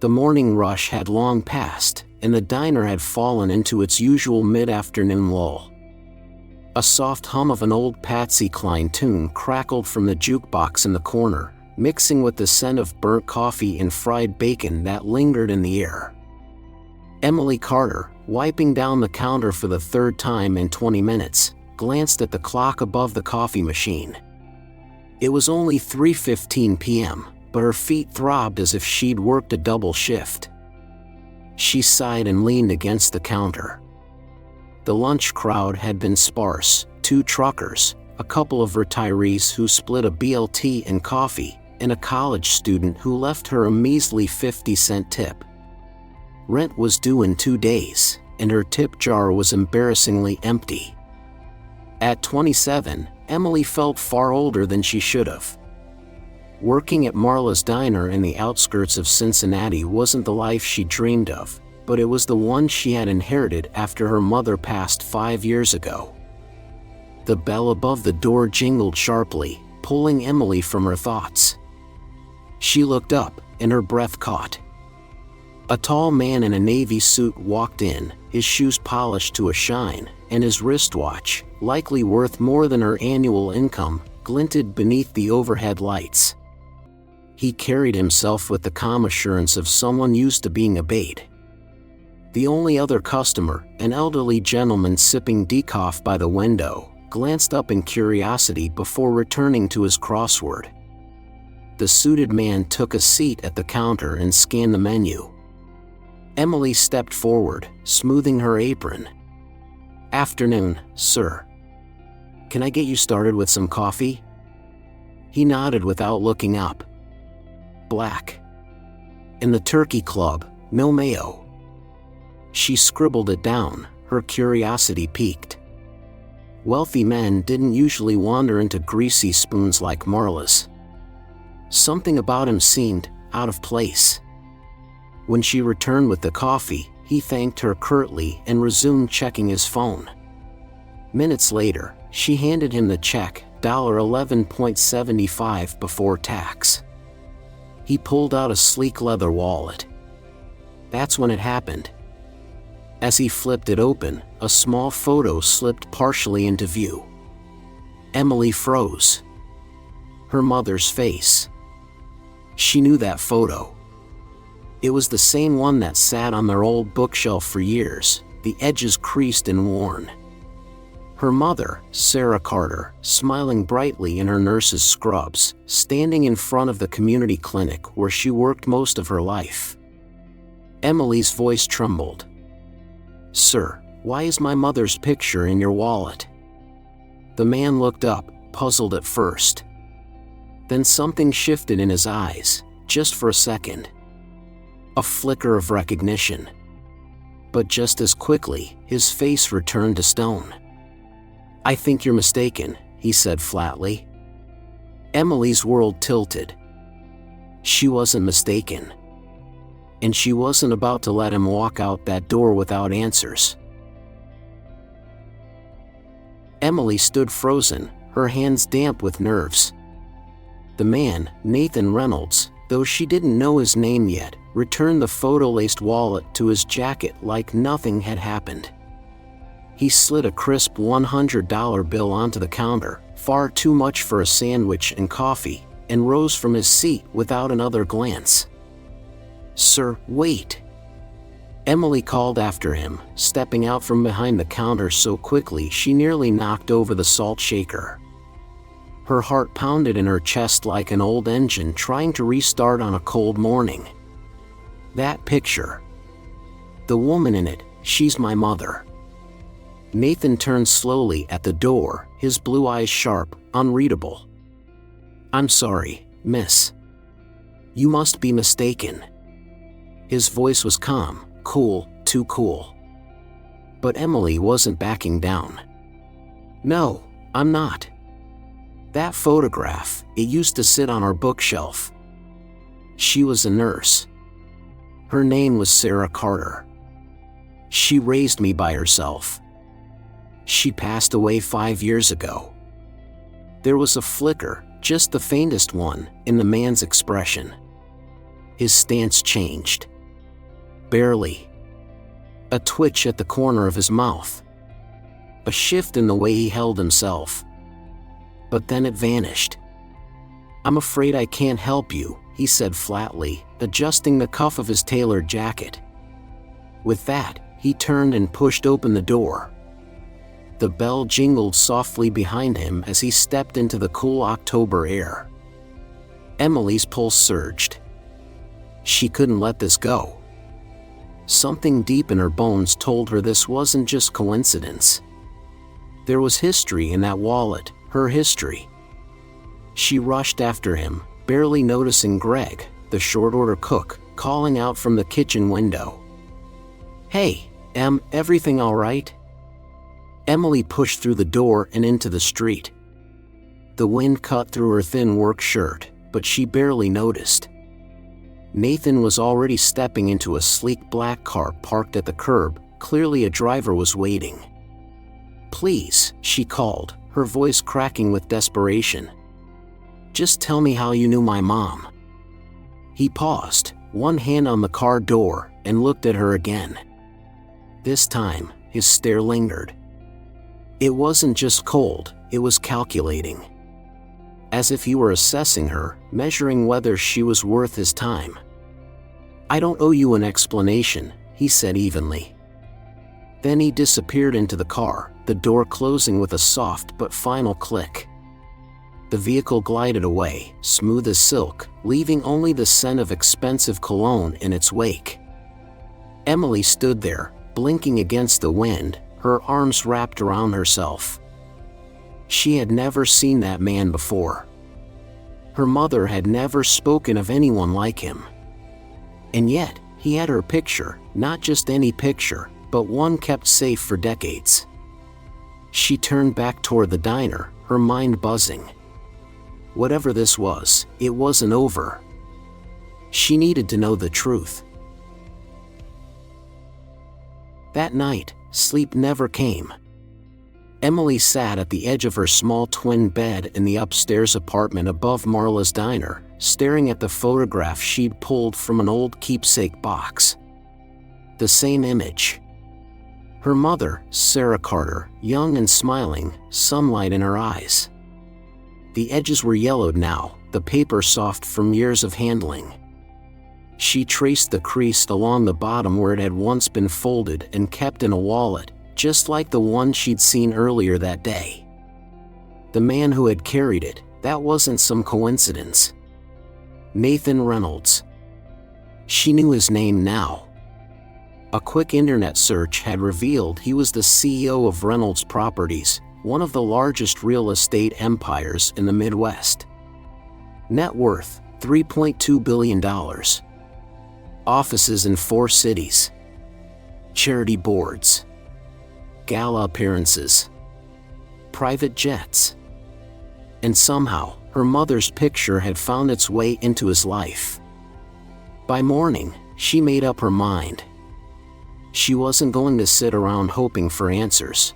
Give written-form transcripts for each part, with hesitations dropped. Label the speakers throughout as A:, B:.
A: The morning rush had long passed, and the diner had fallen into its usual mid-afternoon lull. A soft hum of an old Patsy Cline tune crackled from the jukebox in the corner, mixing with the scent of burnt coffee and fried bacon that lingered in the air. Emily Carter, wiping down the counter for the third time in 20 minutes, glanced at the clock above the coffee machine. It was only 3:15 p.m., but her feet throbbed as if she'd worked a double shift. She sighed and leaned against the counter. The lunch crowd had been sparse: 2 truckers, a couple of retirees who split a BLT and coffee, and a college student who left her a measly 50-cent tip. Rent was due in 2 days, and her tip jar was embarrassingly empty. At 27, Emily felt far older than she should have. Working at Marla's Diner in the outskirts of Cincinnati wasn't the life she dreamed of, but it was the one she had inherited after her mother passed 5 years ago. The bell above the door jingled sharply, pulling Emily from her thoughts. She looked up, and her breath caught. A tall man in a navy suit walked in, his shoes polished to a shine, and his wristwatch, likely worth more than her annual income, glinted beneath the overhead lights. He carried himself with the calm assurance of someone used to being obeyed. The only other customer, an elderly gentleman sipping decaf by the window, glanced up in curiosity before returning to his crossword. The suited man took a seat at the counter and scanned the menu. Emily stepped forward, smoothing her apron. "Afternoon, sir. Can I get you started with some coffee?" He nodded without looking up. "Black. In the Turkey Club, no mayo." She scribbled it down, her curiosity piqued. Wealthy men didn't usually wander into greasy spoons like Marla's. Something about him seemed out of place. When she returned with the coffee, he thanked her curtly and resumed checking his phone. Minutes later, she handed him the check, $11.75 before tax. He pulled out a sleek leather wallet. That's when it happened. As he flipped it open, a small photo slipped partially into view. Emily froze. Her mother's face. She knew that photo. It was the same one that sat on their old bookshelf for years, the edges creased and worn. Her mother, Sarah Carter, smiling brightly in her nurse's scrubs, standing in front of the community clinic where she worked most of her life. Emily's voice trembled. "Sir, why is my mother's picture in your wallet?" The man looked up, puzzled at first. Then something shifted in his eyes, just for a second. A flicker of recognition. But just as quickly, his face returned to stone. "I think you're mistaken," he said flatly. Emily's world tilted. She wasn't mistaken. And she wasn't about to let him walk out that door without answers. Emily stood frozen, her hands damp with nerves. The man, Nathan Reynolds, though she didn't know his name yet, returned the photo-laced wallet to his jacket like nothing had happened. He slid a crisp $100 bill onto the counter, far too much for a sandwich and coffee, and rose from his seat without another glance. "Sir, wait!" Emily called after him, stepping out from behind the counter so quickly she nearly knocked over the salt shaker. Her heart pounded in her chest like an old engine trying to restart on a cold morning. That picture. The woman in it, she's my mother. Nathan turned slowly at the door, his blue eyes sharp, unreadable. "I'm sorry, miss. You must be mistaken." His voice was calm, cool, too cool. But Emily wasn't backing down. "No, I'm not. That photograph, it used to sit on our bookshelf. She was a nurse. Her name was Sarah Carter. She raised me by herself. She passed away 5 years ago." There was a flicker, just the faintest one, in the man's expression. His stance changed. Barely. A twitch at the corner of his mouth. A shift in the way he held himself. But then it vanished. "I'm afraid I can't help you," he said flatly, adjusting the cuff of his tailored jacket. With that, he turned and pushed open the door. The bell jingled softly behind him as he stepped into the cool October air. Emily's pulse surged. She couldn't let this go. Something deep in her bones told her this wasn't just coincidence. There was history in that wallet, her history. She rushed after him, barely noticing Greg, the short-order cook, calling out from the kitchen window. "Hey, everything all right?" Emily pushed through the door and into the street. The wind cut through her thin work shirt, but she barely noticed. Nathan was already stepping into a sleek black car parked at the curb. Clearly a driver was waiting. "Please," she called, her voice cracking with desperation. "Just tell me how you knew my mom." He paused, one hand on the car door, and looked at her again. This time, his stare lingered. It wasn't just cold, it was calculating. As if he were assessing her, measuring whether she was worth his time. "I don't owe you an explanation," he said evenly. Then he disappeared into the car, the door closing with a soft but final click. The vehicle glided away, smooth as silk, leaving only the scent of expensive cologne in its wake. Emily stood there, blinking against the wind, her arms wrapped around herself. She had never seen that man before. Her mother had never spoken of anyone like him. And yet, he had her picture, not just any picture, but one kept safe for decades. She turned back toward the diner, her mind buzzing. Whatever this was, it wasn't over. She needed to know the truth. That night, sleep never came. Emily sat at the edge of her small twin bed in the upstairs apartment above Marla's diner, staring at the photograph she'd pulled from an old keepsake box. The same image. Her mother, Sarah Carter, young and smiling, sunlight in her eyes. The edges were yellowed now, the paper soft from years of handling. She traced the crease along the bottom where it had once been folded and kept in a wallet, just like the one she'd seen earlier that day. The man who had carried it, that wasn't some coincidence. Nathan Reynolds. She knew his name now. A quick internet search had revealed he was the CEO of Reynolds Properties, one of the largest real estate empires in the Midwest. Net worth, $3.2 billion. Offices in 4 cities. Charity boards. Gala appearances. Private jets. And somehow, her mother's picture had found its way into his life. By morning, she made up her mind. She wasn't going to sit around hoping for answers.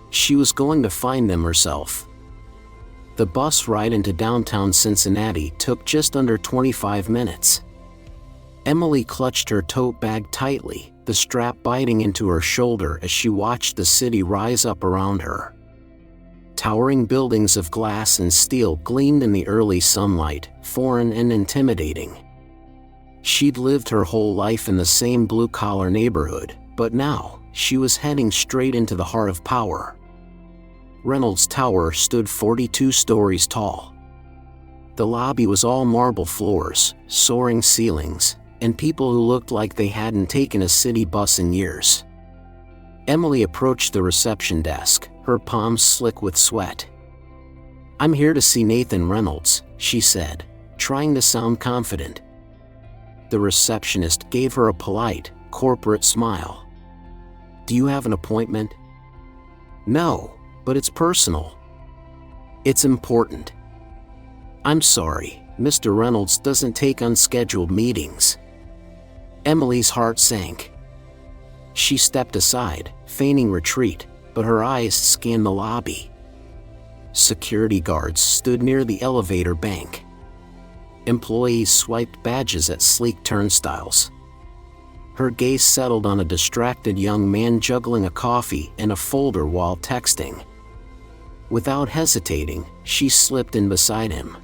A: She was going to find them herself. The bus ride into downtown Cincinnati took just under 25 minutes. Emily clutched her tote bag tightly, the strap biting into her shoulder as she watched the city rise up around her. Towering buildings of glass and steel gleamed in the early sunlight, foreign and intimidating. She'd lived her whole life in the same blue-collar neighborhood, but now, she was heading straight into the heart of power. Reynolds Tower stood 42 stories tall. The lobby was all marble floors, soaring ceilings, and people who looked like they hadn't taken a city bus in years. Emily approached the reception desk, her palms slick with sweat. "I'm here to see Nathan Reynolds," she said, trying to sound confident. The receptionist gave her a polite, corporate smile. "Do you have an appointment?" "No, but it's personal. It's important." "I'm sorry, Mr. Reynolds doesn't take unscheduled meetings." Emily's heart sank. She stepped aside, feigning retreat, but her eyes scanned the lobby. Security guards stood near the elevator bank. Employees swiped badges at sleek turnstiles. Her gaze settled on a distracted young man juggling a coffee and a folder while texting. Without hesitating, she slipped in beside him.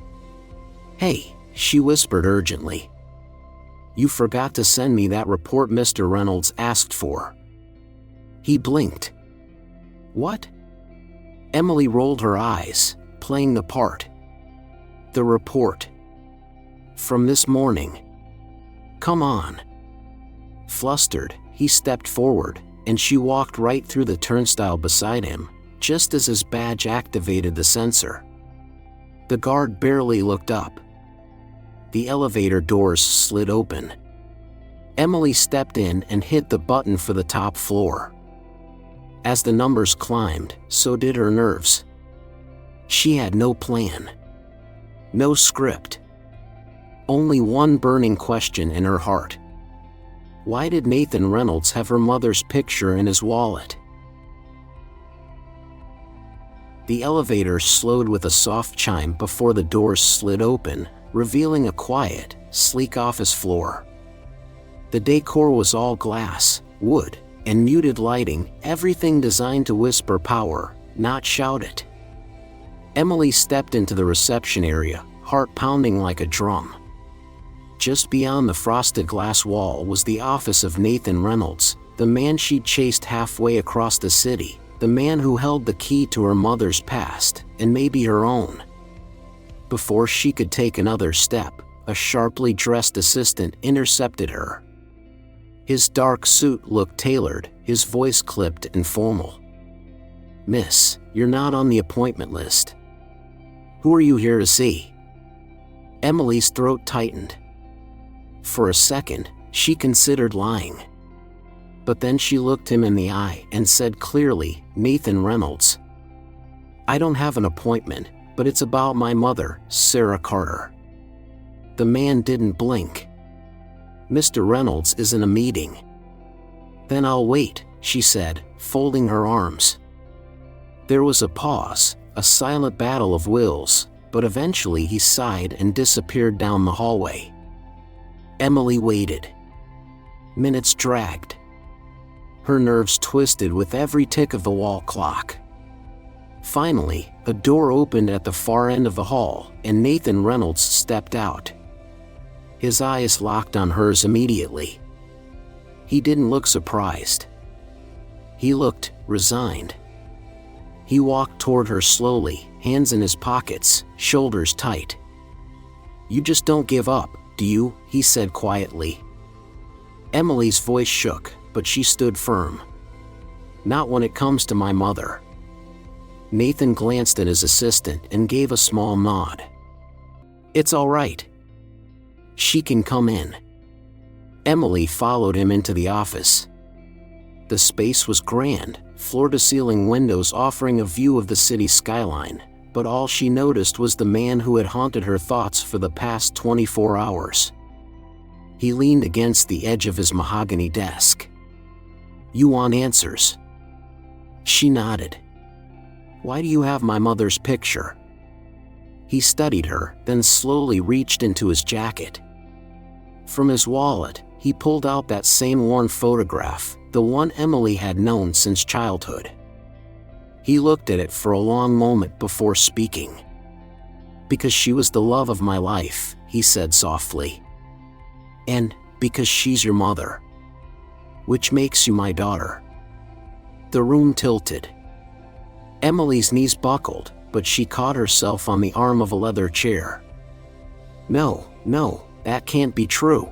A: "Hey," she whispered urgently. "You forgot to send me that report Mr. Reynolds asked for." He blinked. "What?" Emily rolled her eyes, playing the part. "The report. From this morning. Come on." Flustered, he stepped forward, and she walked right through the turnstile beside him, just as his badge activated the sensor. The guard barely looked up. The elevator doors slid open. Emily stepped in and hit the button for the top floor. As the numbers climbed, so did her nerves. She had no plan. No script. Only one burning question in her heart. Why did Nathan Reynolds have her mother's picture in his wallet? The elevator slowed with a soft chime before the doors slid open, revealing a quiet, sleek office floor. The decor was all glass, wood, and muted lighting, everything designed to whisper power, not shout it. Emily stepped into the reception area, heart pounding like a drum. Just beyond the frosted glass wall was the office of Nathan Reynolds, the man she'd chased halfway across the city, the man who held the key to her mother's past, and maybe her own. Before she could take another step, a sharply dressed assistant intercepted her. His dark suit looked tailored, his voice clipped and formal. "Miss, you're not on the appointment list. Who are you here to see?" Emily's throat tightened. For a second, she considered lying. But then she looked him in the eye and said clearly, "Nathan Reynolds. I don't have an appointment, but it's about my mother, Sarah Carter." The man didn't blink. "Mr. Reynolds is in a meeting." "Then I'll wait," she said, folding her arms. There was a pause, a silent battle of wills, but eventually he sighed and disappeared down the hallway. Emily waited. Minutes dragged. Her nerves twisted with every tick of the wall clock. Finally, a door opened at the far end of the hall, and Nathan Reynolds stepped out. His eyes locked on hers immediately. He didn't look surprised. He looked resigned. He walked toward her slowly, hands in his pockets, shoulders tight. "You just don't give up, do you?" he said quietly. Emily's voice shook, but she stood firm. "Not when it comes to my mother." Nathan glanced at his assistant and gave a small nod. "It's all right. She can come in." Emily followed him into the office. The space was grand, floor-to-ceiling windows offering a view of the city skyline, but all she noticed was the man who had haunted her thoughts for the past 24 hours. He leaned against the edge of his mahogany desk. "You want answers?" She nodded. "Why do you have my mother's picture?" He studied her, then slowly reached into his jacket. From his wallet, he pulled out that same worn photograph, the one Emily had known since childhood. He looked at it for a long moment before speaking. "Because she was the love of my life," he said softly. "And because she's your mother. Which makes you my daughter." The room tilted. Emily's knees buckled, but she caught herself on the arm of a leather chair. No, that can't be true."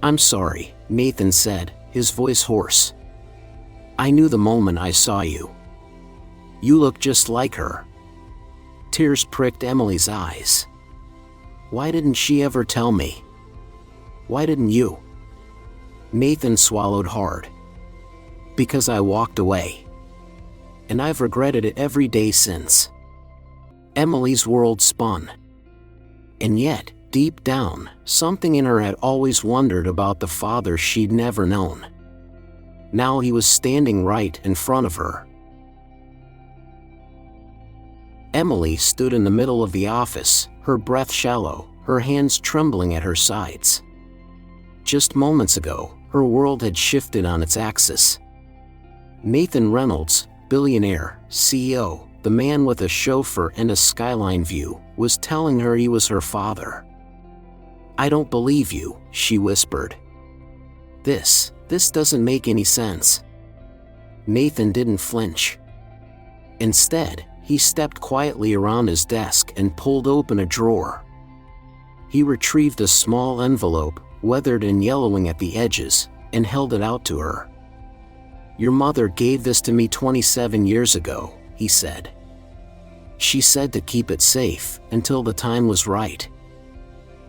A: "I'm sorry," Nathan said, his voice hoarse. "I knew the moment I saw you. You look just like her." Tears pricked Emily's eyes. "Why didn't she ever tell me? Why didn't you?" Nathan swallowed hard. "Because I walked away. And I've regretted it every day since." Emily's world spun. And yet, deep down, something in her had always wondered about the father she'd never known. Now he was standing right in front of her. Emily stood in the middle of the office, her breath shallow, her hands trembling at her sides. Just moments ago, her world had shifted on its axis. Nathan Reynolds, billionaire, CEO, the man with a chauffeur and a skyline view, was telling her he was her father. "I don't believe you," she whispered. This doesn't make any sense." Nathan didn't flinch. Instead, he stepped quietly around his desk and pulled open a drawer. He retrieved a small envelope, weathered and yellowing at the edges, and held it out to her. "Your mother gave this to me 27 years ago," he said. "She said to keep it safe until the time was right."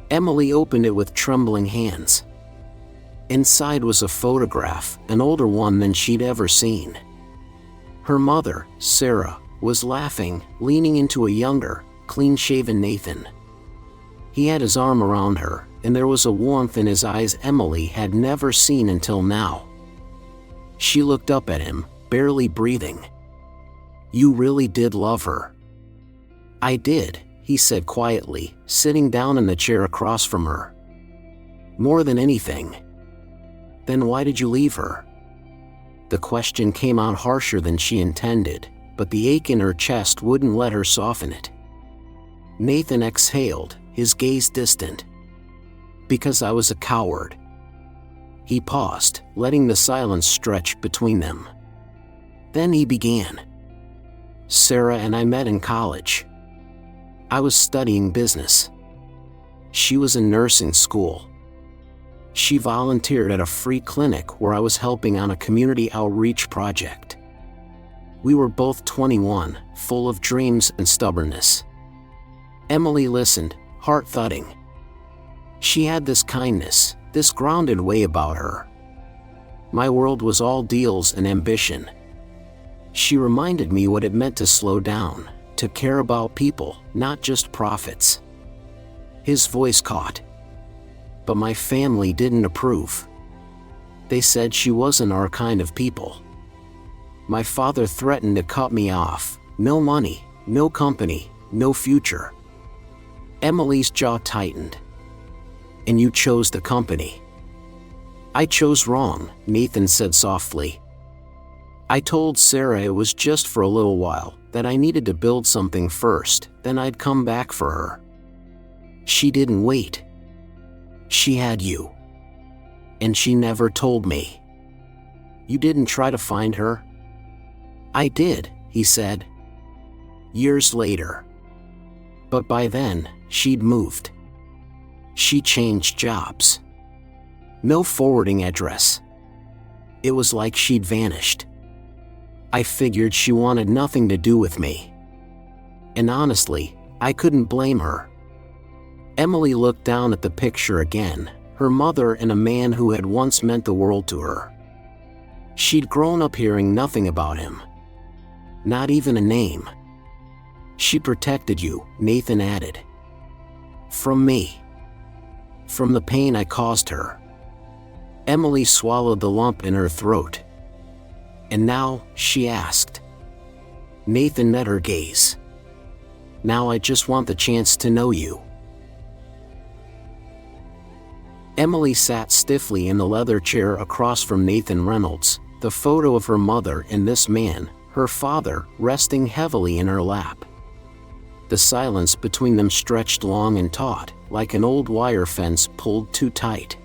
A: Emily opened it with trembling hands. Inside was a photograph, an older one than she'd ever seen. Her mother, Sarah, was laughing, leaning into a younger, clean-shaven Nathan. He had his arm around her, and there was a warmth in his eyes Emily had never seen until now. She looked up at him, barely breathing. "You really did love her." "I did," he said quietly, sitting down in the chair across from her. "More than anything." "Then why did you leave her?" The question came out harsher than she intended, but the ache in her chest wouldn't let her soften it. Nathan exhaled, his gaze distant. "Because I was a coward." He paused, letting the silence stretch between them. Then he began. "Sarah and I met in college. I was studying business. She was in nursing school. She volunteered at a free clinic where I was helping on a community outreach project. We were both 21, full of dreams and stubbornness." Emily listened, heart thudding. She had this kindness, this grounded way about her. My world was all deals and ambition. She reminded me what it meant to slow down, to care about people, not just profits. His voice caught. "But my family didn't approve. They said she wasn't our kind of people. My father threatened to cut me off. No money, no company, no future." Emily's jaw tightened. "And you chose the company." "I chose wrong," Nathan said softly. "I told Sarah it was just for a little while, that I needed to build something first, then I'd come back for her. She didn't wait. She had you. And she never told me." "You didn't try to find her?" "I did," he said. "Years later. But by then, she'd moved. She changed jobs. No forwarding address. It was like she'd vanished. I figured she wanted nothing to do with me. And honestly, I couldn't blame her." Emily looked down at the picture again, her mother and a man who had once meant the world to her. She'd grown up hearing nothing about him. Not even a name. "She protected you," Nathan added. "From me. From the pain I caused her." Emily swallowed the lump in her throat. "And now?" she asked. Nathan met her gaze. "Now I just want the chance to know you." Emily sat stiffly in the leather chair across from Nathan Reynolds, the photo of her mother and this man, her father, resting heavily in her lap. The silence between them stretched long and taut, like an old wire fence pulled too tight.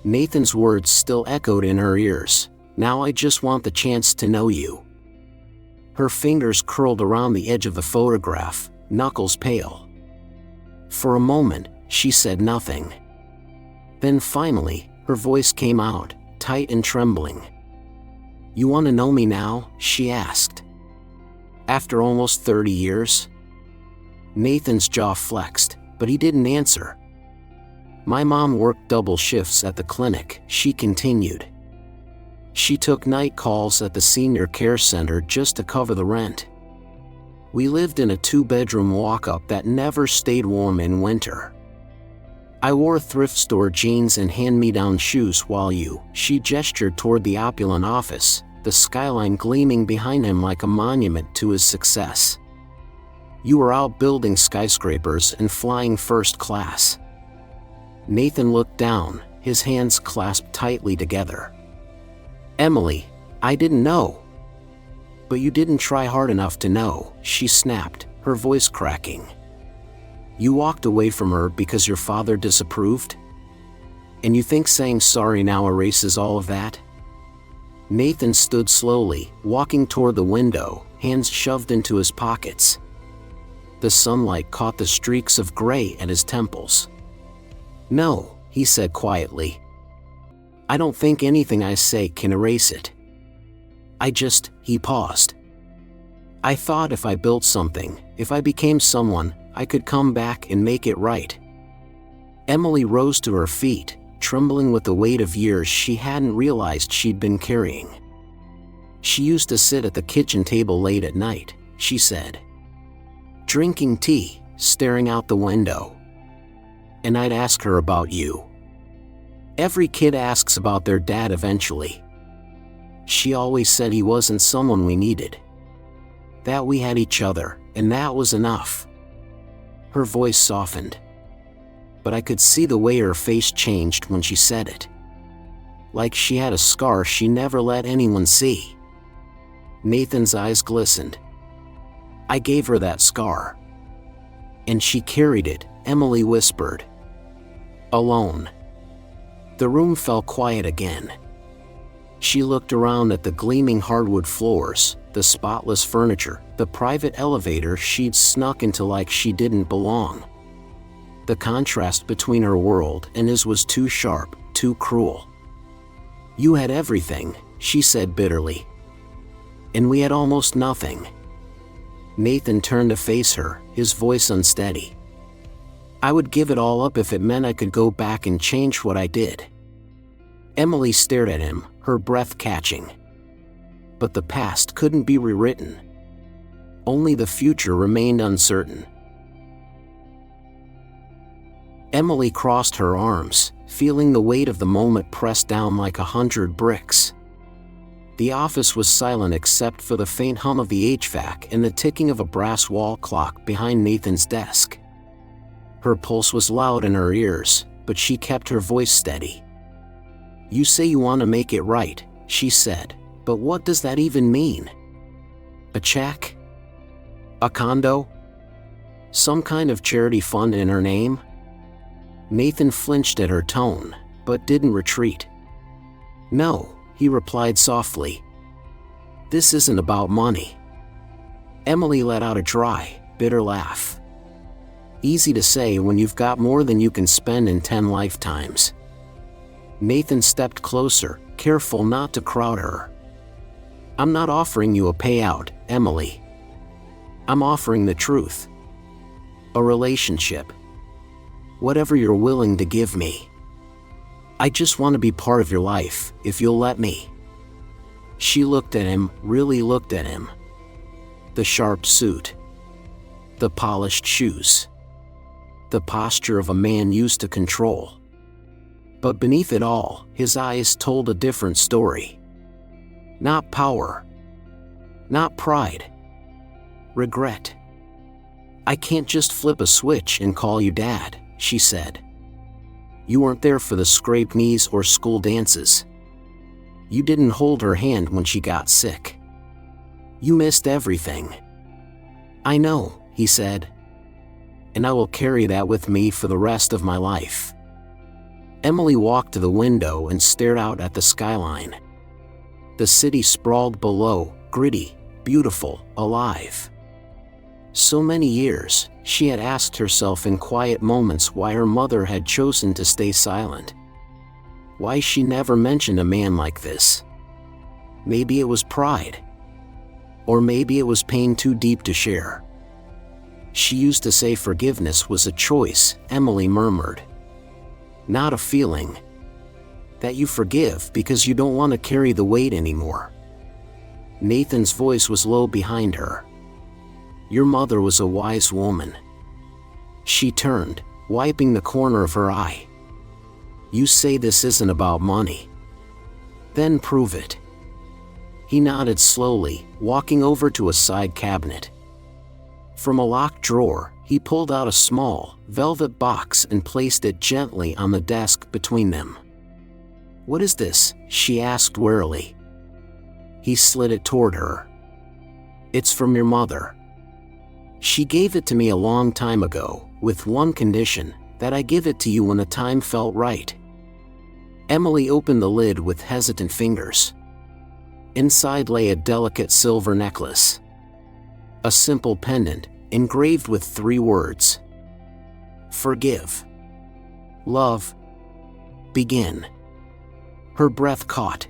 A: Nathan's words still echoed in her ears. "Now I just want the chance to know you." Her fingers curled around the edge of the photograph, knuckles pale. For a moment, she said nothing. Then finally, her voice came out, tight and trembling. "You want to know me now?" she asked. "After almost 30 years?" Nathan's jaw flexed, but he didn't answer. "My mom worked double shifts at the clinic," she continued. "She took night calls at the senior care center just to cover the rent. We lived in a 2-bedroom walk-up that never stayed warm in winter. I wore thrift store jeans and hand-me-down shoes while she gestured toward the opulent office, the skyline gleaming behind him like a monument to his success. You were out building skyscrapers and flying first class." Nathan looked down, his hands clasped tightly together. "Emily, I didn't know." "But you didn't try hard enough to know," she snapped, her voice cracking. "You walked away from her because your father disapproved? And you think saying sorry now erases all of that?" Nathan stood slowly, walking toward the window, hands shoved into his pockets. The sunlight caught the streaks of gray at his temples. "No," he said quietly. "I don't think anything I say can erase it. He paused. "I thought if I built something, if I became someone, I could come back and make it right." Emily rose to her feet, trembling with the weight of years she hadn't realized she'd been carrying. "She used to sit at the kitchen table late at night," she said, "drinking tea, staring out the window. And I'd ask her about you. Every kid asks about their dad eventually. She always said he wasn't someone we needed. That we had each other, and that was enough." Her voice softened. But I could see the way her face changed when she said it. Like she had a scar she never let anyone see. Nathan's eyes glistened. "I gave her that scar. And she carried it," Emily whispered. "Alone." The room fell quiet again. She looked around at the gleaming hardwood floors, the spotless furniture, the private elevator she'd snuck into like she didn't belong. The contrast between her world and his was too sharp, too cruel. "You had everything," she said bitterly. "And we had almost nothing." Nathan turned to face her, his voice unsteady. "I would give it all up if it meant I could go back and change what I did." Emily stared at him, her breath catching. But the past couldn't be rewritten. Only the future remained uncertain. Emily crossed her arms, feeling the weight of the moment pressed down like 100 bricks. The office was silent except for the faint hum of the HVAC and the ticking of a brass wall clock behind Nathan's desk. Her pulse was loud in her ears, but she kept her voice steady. "You say you want to make it right," she said, "but what does that even mean? A check? A condo? Some kind of charity fund in her name?" Nathan flinched at her tone, but didn't retreat. "No," he replied softly. "This isn't about money." Emily let out a dry, bitter laugh. "Easy to say when you've got more than you can spend in 10 lifetimes." Nathan stepped closer, careful not to crowd her. "I'm not offering you a payout, Emily. I'm offering the truth. A relationship. Whatever you're willing to give me. I just want to be part of your life, if you'll let me." She looked at him, really looked at him. The sharp suit. The polished shoes. The posture of a man used to control. But beneath it all, his eyes told a different story. Not power. Not pride. Regret. "I can't just flip a switch and call you Dad," she said. "You weren't there for the scraped knees or school dances. You didn't hold her hand when she got sick. You missed everything." "I know," he said. "And I will carry that with me for the rest of my life." Emily walked to the window and stared out at the skyline. The city sprawled below, gritty, beautiful, alive. So many years, she had asked herself in quiet moments why her mother had chosen to stay silent. Why she never mentioned a man like this. Maybe it was pride. Or maybe it was pain too deep to share. She used to say forgiveness was a choice, Emily murmured. Not a feeling. That you forgive because you don't want to carry the weight anymore. Nathan's voice was low behind her. Your mother was a wise woman. She turned, wiping the corner of her eye. You say this isn't about money. Then prove it. He nodded slowly, walking over to a side cabinet. From a locked drawer, he pulled out a small, velvet box and placed it gently on the desk between them. "What is this?" she asked warily. He slid it toward her. "It's from your mother. She gave it to me a long time ago, with one condition, that I give it to you when the time felt right." Emily opened the lid with hesitant fingers. Inside lay a delicate silver necklace. A simple pendant, engraved with 3 words. "Forgive. Love. Begin." Her breath caught.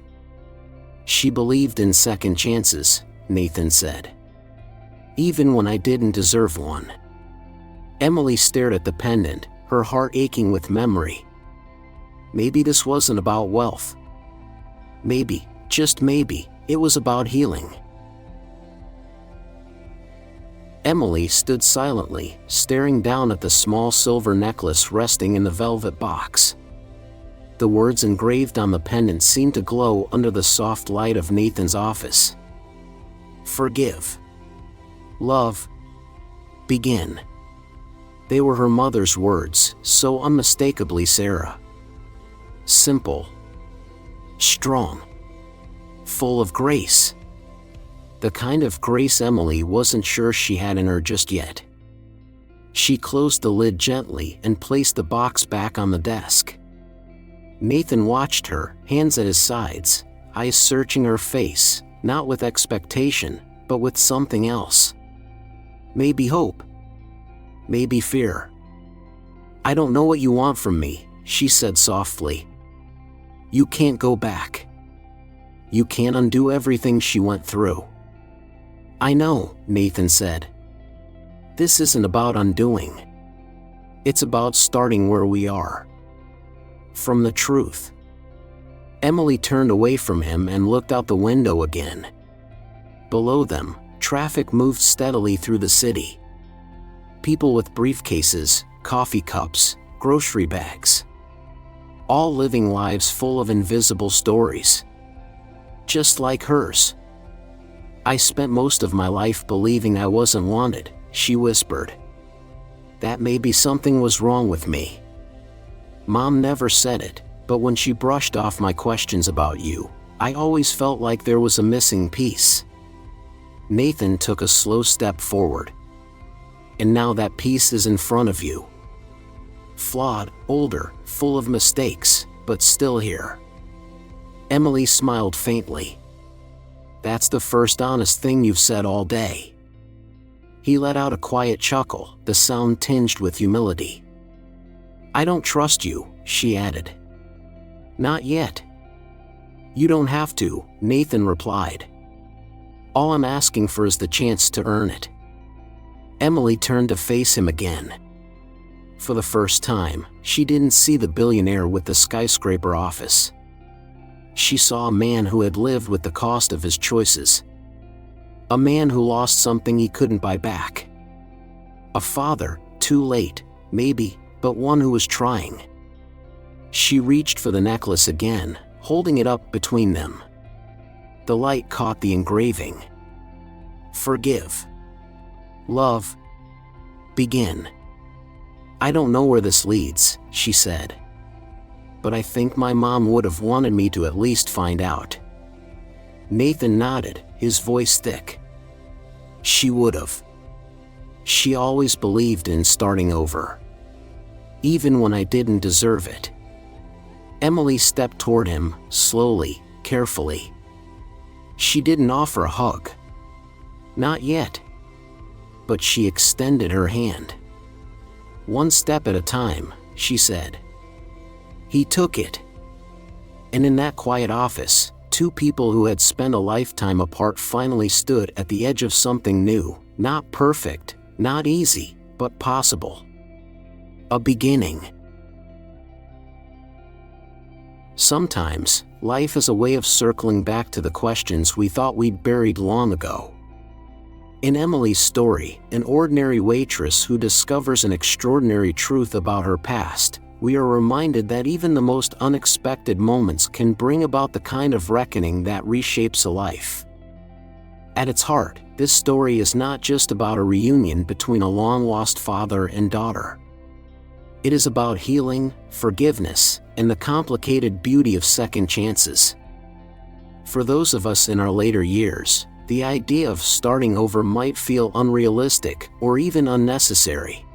A: "She believed in second chances," Nathan said. "Even when I didn't deserve one." Emily stared at the pendant, her heart aching with memory. Maybe this wasn't about wealth. Maybe, just maybe, it was about healing. Emily stood silently, staring down at the small silver necklace resting in the velvet box. The words engraved on the pendant seemed to glow under the soft light of Nathan's office. "Forgive. Love. Begin." They were her mother's words, so unmistakably Sarah. Simple. Strong. Full of grace. The kind of grace Emily wasn't sure she had in her just yet. She closed the lid gently and placed the box back on the desk. Nathan watched her, hands at his sides, eyes searching her face, not with expectation, but with something else. Maybe hope. Maybe fear. "I don't know what you want from me," she said softly. "You can't go back. You can't undo everything she went through." "I know," Nathan said. "This isn't about undoing. It's about starting where we are. From the truth." Emily turned away from him and looked out the window again. Below them, traffic moved steadily through the city. People with briefcases, coffee cups, grocery bags. All living lives full of invisible stories. Just like hers. "I spent most of my life believing I wasn't wanted," she whispered. "That maybe something was wrong with me. Mom never said it, but when she brushed off my questions about you, I always felt like there was a missing piece." Nathan took a slow step forward. "And now that piece is in front of you. Flawed, older, full of mistakes, but still here." Emily smiled faintly. "That's the first honest thing you've said all day." He let out a quiet chuckle, the sound tinged with humility. "I don't trust you," she added. "Not yet." "You don't have to," Nathan replied. "All I'm asking for is the chance to earn it." Emily turned to face him again. For the first time, she didn't see the billionaire with the skyscraper office. She saw a man who had lived with the cost of his choices. A man who lost something he couldn't buy back. A father, too late, maybe, but one who was trying. She reached for the necklace again, holding it up between them. The light caught the engraving. "Forgive. Love. Begin." "I don't know where this leads," she said. "But I think my mom would have wanted me to at least find out." Nathan nodded, his voice thick. "She would have. She always believed in starting over. Even when I didn't deserve it." Emily stepped toward him, slowly, carefully. She didn't offer a hug. Not yet. But she extended her hand. "One step at a time," she said. He took it. And in that quiet office, 2 people who had spent a lifetime apart finally stood at the edge of something new, not perfect, not easy, but possible. A beginning. Sometimes, life is a way of circling back to the questions we thought we'd buried long ago. In Emily's story, an ordinary waitress who discovers an extraordinary truth about her past, we are reminded that even the most unexpected moments can bring about the kind of reckoning that reshapes a life. At its heart, this story is not just about a reunion between a long-lost father and daughter. It is about healing, forgiveness, and the complicated beauty of second chances. For those of us in our later years, the idea of starting over might feel unrealistic or even unnecessary.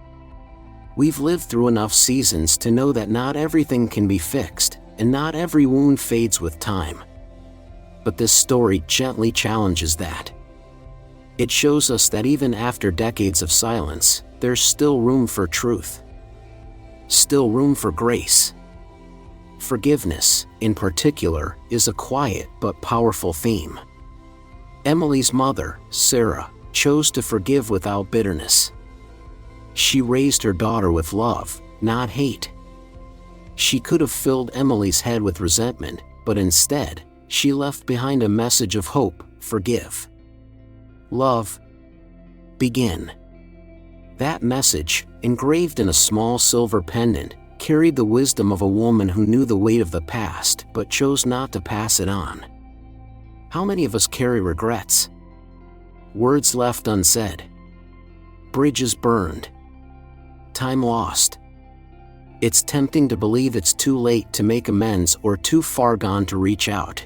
A: We've lived through enough seasons to know that not everything can be fixed, and not every wound fades with time. But this story gently challenges that. It shows us that even after decades of silence, there's still room for truth. Still room for grace. Forgiveness, in particular, is a quiet but powerful theme. Emily's mother, Sarah, chose to forgive without bitterness. She raised her daughter with love, not hate. She could have filled Emily's head with resentment, but instead, she left behind a message of hope: forgive. Love. Begin. That message, engraved in a small silver pendant, carried the wisdom of a woman who knew the weight of the past but chose not to pass it on. How many of us carry regrets? Words left unsaid. Bridges burned. Time lost. It's tempting to believe it's too late to make amends or too far gone to reach out.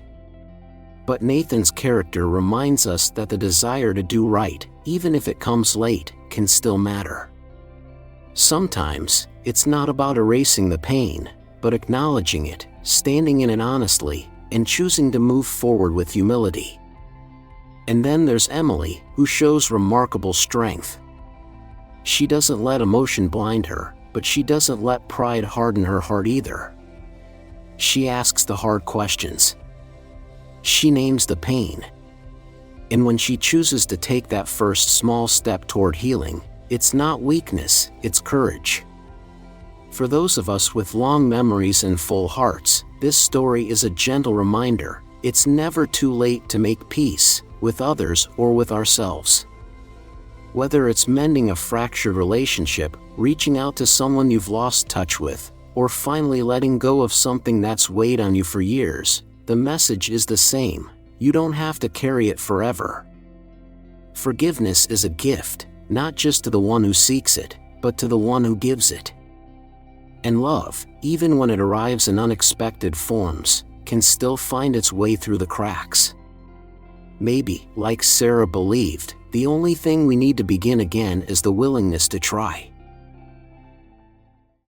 A: But Nathan's character reminds us that the desire to do right, even if it comes late, can still matter. Sometimes, it's not about erasing the pain, but acknowledging it, standing in it honestly, and choosing to move forward with humility. And then there's Emily, who shows remarkable strength. She doesn't let emotion blind her, but she doesn't let pride harden her heart either. She asks the hard questions. She names the pain. And when she chooses to take that first small step toward healing, it's not weakness, it's courage. For those of us with long memories and full hearts, this story is a gentle reminder: it's never too late to make peace, with others or with ourselves. Whether it's mending a fractured relationship, reaching out to someone you've lost touch with, or finally letting go of something that's weighed on you for years, the message is the same: you don't have to carry it forever. Forgiveness is a gift, not just to the one who seeks it, but to the one who gives it. And love, even when it arrives in unexpected forms, can still find its way through the cracks. Maybe, like Sarah believed, the only thing we need to begin again is the willingness to try.